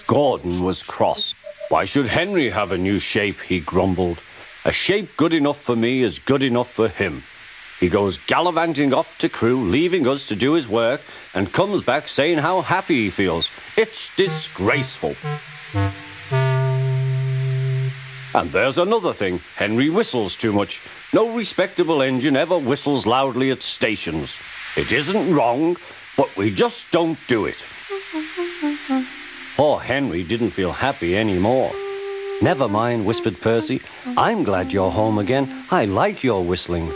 Gordon was cross. Why should Henry have a new shape, he grumbled. A shape good enough for me is good enough for him. He goes gallivanting off to Crewe, leaving us to do his work, and comes back saying how happy he feels. It's disgraceful. And there's another thing. Henry whistles too much. No respectable engine ever whistles loudly at stations. It isn't wrong, but we just don't do it. Poor Henry didn't feel happy anymore. Never mind, whispered Percy. I'm glad you're home again. I like your whistling.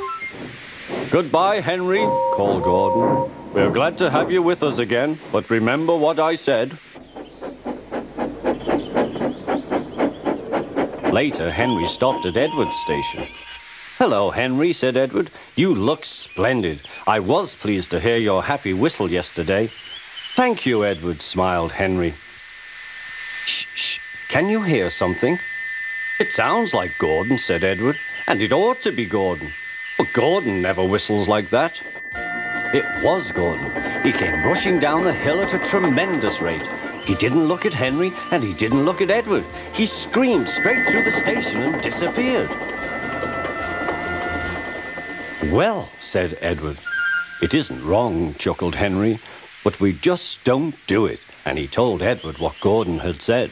Goodbye, Henry, called Gordon. We're glad to have you with us again, but remember what I said. Later, Henry stopped at Edward's station. Hello, Henry, said Edward. You look splendid. I was pleased to hear your happy whistle yesterday. Thank you, Edward, smiled Henry. Shh, shh. Can you hear something? It sounds like Gordon, said Edward, and it ought to be Gordon. But Gordon never whistles like that. It was Gordon. He came rushing down the hill at a tremendous rate. He didn't look at Henry, and he didn't look at Edward. He screamed straight through the station and disappeared. Well, said Edward. It isn't wrong, chuckled Henry, but we just don't do it. And he told Edward what Gordon had said.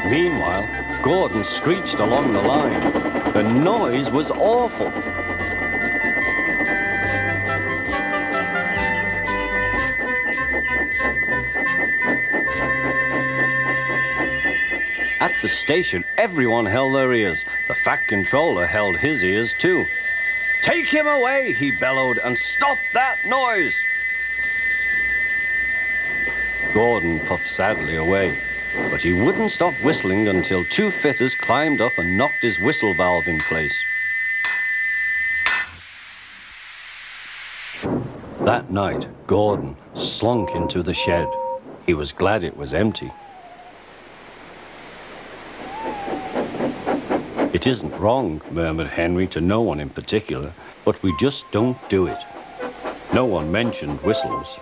Meanwhile, Gordon screeched along the line. The noise was awful. At the station, everyone held their ears. The Fat Controller held his ears too. Take him away, he bellowed, and stop that noise! Gordon puffed sadly away, but he wouldn't stop whistling until two fitters climbed up and knocked his whistle valve in place. That night, Gordon slunk into the shed. He was glad it was empty. It isn't wrong, murmured Henry to no one in particular, but we just don't do it. No one mentioned whistles.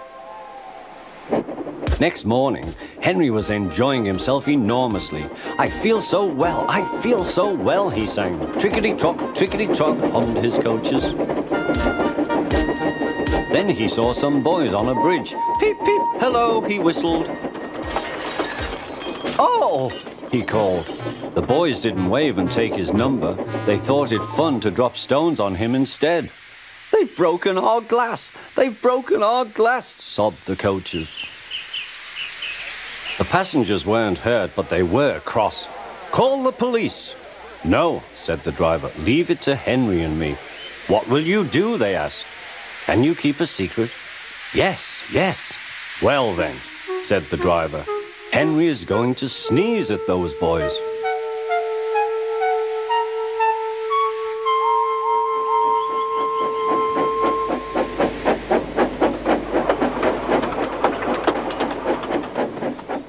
Next morning, Henry was enjoying himself enormously. I feel so well, he sang. Trickety-trot, hummed his coaches. Then he saw some boys on a bridge. Peep, peep, hello, he whistled. Oh, he called. The boys didn't wave and take his number. They thought it fun to drop stones on him instead. They've broken our glass, sobbed the coaches. The passengers weren't hurt, but they were cross. Call the police. No, said the driver, leave it to Henry and me. What will you do, they asked. Can you keep a secret? Yes. Well then, said the driver, Henry is going to sneeze at those boys.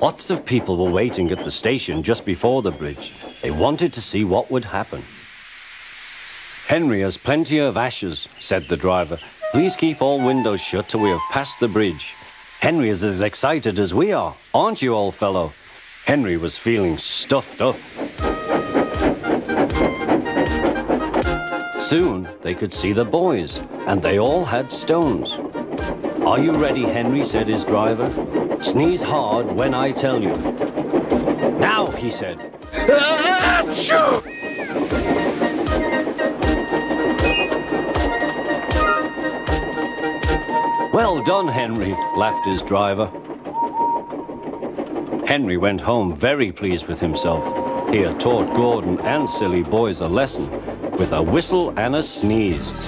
Lots of people were waiting at the station just before the bridge. They wanted to see what would happen. Henry has plenty of ashes, said the driver. Please keep all windows shut till we have passed the bridge. Henry is as excited as we are, aren't you, old fellow? Henry was feeling stuffed up. Soon they could see the boys, and they all had stones. Are you ready, Henry, said his driver. Sneeze hard when I tell you. Now, he said. Well done, Henry, laughed his driver. Henry went home very pleased with himself. He had taught Gordon and silly boys a lesson with a whistle and a sneeze.